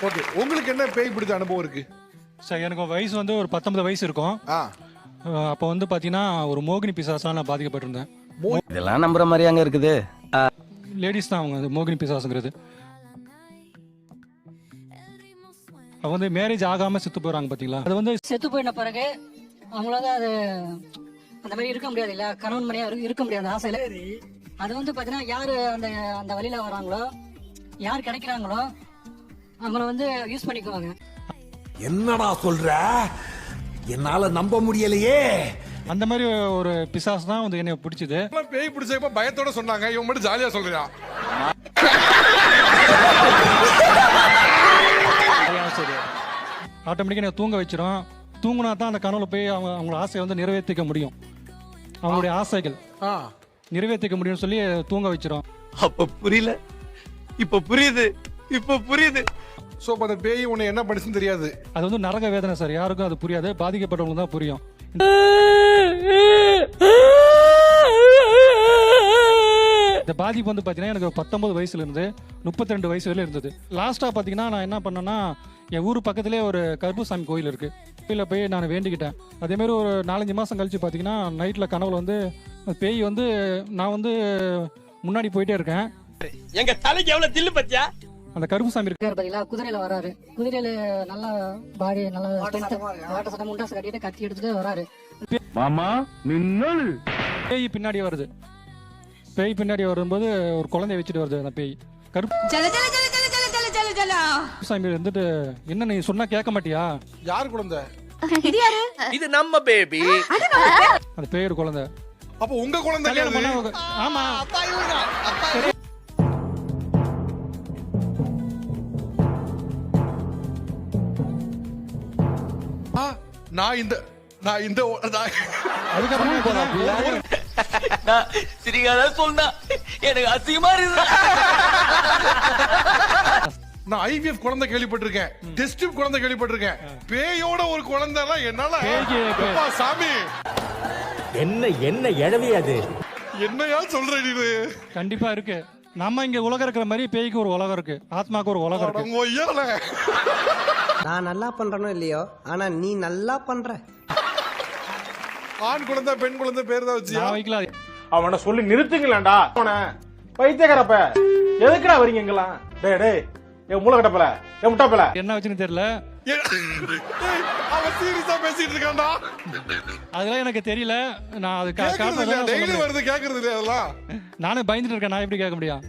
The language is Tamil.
ஓகே, உங்களுக்கு என்ன பேய் பிடிச்ச அனுபவம் இருக்கு? சார் எனக்கு வயசு வந்து ஒரு 19 வயசு இருக்கும். அப்போ வந்து பாத்தீங்கன்னா ஒரு மோகினி பிசாசால நான் பாதிக்கப்பட்டிருந்தேன். இதெல்லாம் நம்புற மாதிரி அங்க இருக்குது. லேடிஸ் தான் அவங்க மோகினி பிசாசுங்கிறது. அவங்க வந்து மேரேஜ் ஆகாம செத்து போறாங்க பாத்தீங்களா, அது வந்து செத்து போயின பிறகு அவங்களால அது அந்த மாதிரி இருக்க முடியாது இல்ல, கணவன் மனையா இருக்க முடியாது ஆசையில. அது வந்து பாத்தீங்கன்னா யாரு அந்த அந்த வழியில வராங்களோ, யார் கிடைக்கிறாங்களோ அவங்கள வந்து யூஸ் பண்ணிக்குவாங்க. என்னடா சொல்ற, என்னால நம்ப முடியலையே. அந்த மாதிரி ஒரு பிசாசு தான் வந்து என்னை பிடிச்சது. பேய் பிடிச்சப்ப பயத்தோட சொன்னாங்க, இவன் மட்டும் ஜாலியா சொல்றான். சரி, ஆட்டோமேட்டிக்கா எனக்கு தூங்க வச்சிரும். தூங்குனா தான் அந்த கனவுல போய் அவங்களோட ஆசையை வந்து நிறைவேற்றிக்க முடியும். அவங்களுடைய ஆசைகள் நிறைவேற்றிக்க முடியும்னு சொல்லி தூங்க வச்சிரும். அப்ப புரியல, இப்ப புரியுது, இப்ப புரியுது. சோ அந்த பேய் உன்னை என்ன பண்ணுச்சுன்னு தெரியாது. அது வந்து நரக வேதனை சார், யாருக்கும் அது புரியாது, பாதிக்கப்பட்டவங்களுக்கு தான் புரியும். இந்த பாதிப்பு வந்து பாத்தீங்கன்னா எனக்கு 19 வயசுல இருந்து 32 வயசு வரையில இருந்தது. லாஸ்டா பாத்தீங்கன்னா நான் என்ன பண்ணேன்னா, என் ஊர் பக்கத்திலே ஒரு கருப்புசாமி கோயில் இருக்கு, கோயில போய் நான் வேண்டிக்கிட்டேன். அதே மாதிரி ஒரு 4-5 மாசம் கழிச்சு பாத்தீங்கன்னா நைட்ல கனவுல வந்து பேய் வந்து நான் வந்து முன்னாடி போயிட்டே இருக்கேன். எங்க தலைக்கு எவ்வளவு தில்லு பத்தியா. அந்த கருப்புசாமி இருக்கு பாத்தீங்களா, குதிரையில வராரு. குதிரையில நல்லா பாடி நல்லா வாட்ட சட்டம் முண்டாசு கட்டிட்டு கத்தி எடுத்துட்டு வராரு. மாமா மின்னல். பேய் பின்னாடி வருது. பேய் பின்னாடி வரும்போது ஒரு குழந்தைய வச்சுட்டு வருது. அந்த பேய் கருப்புசாமி இருந்துட்டு, என்ன நீ சொன்னா கேட்க மாட்டியா? யார் குழந்தை? இது நம்ம பேபி. அந்த பேய் ஒரு குழந்தை. அப்ப உங்க குழந்தை? கல்யாணம் பண்ண ஆமா. சிரிக்காத சொன்னா எனக்கு அசிங்கமா இருக்கு. நான் ஐவிஎஃப் குழந்தை கேள்விப்பட்டிருக்கேன், டெஸ்ட் டியூப் குழந்தை கேள்விப்பட்டிருக்கேன். பேயோட ஒரு குழந்தைலாம் என்னால சாமி. என்ன என்ன எழவி அது? என்னையா சொல்ற நீ? கண்டிப்பா இருக்கு. நம்ம இங்க உலகம் இருக்கிற மாதிரி பேய்க்கு ஒரு உலகம் இருக்கு, ஆத்மாக்கு ஒரு உலகம் இருக்கு. நான் நல்லா பண்றனோ இல்லையோ, ஆனா நீ நல்லா பண்ற. ஆண் குழந்தை பெண் குழந்தை பேர் தான் வச்சு வைக்கல. அவனை சொல்லி நிறுத்துங்களேன்டா. பைத்தியக்காரப்ப எதுக்குடா வரீங்க எங்கெல்லாம்? டேய் டேய், என் மூளை கட்டப்பல, என் முட்டாப்பல என்ன வச்சுன்னு தெரியல. அவன் சீரியஸா பேசிட்டு இருக்கான்டா. அதெல்லாம் எனக்கு தெரியல. நான் அது டெய்லி வருது கேக்குறது இல்லையா? அதெல்லாம் நானே பயந்துட்டு இருக்கேன். நான் எப்படி கேட்க முடியும்?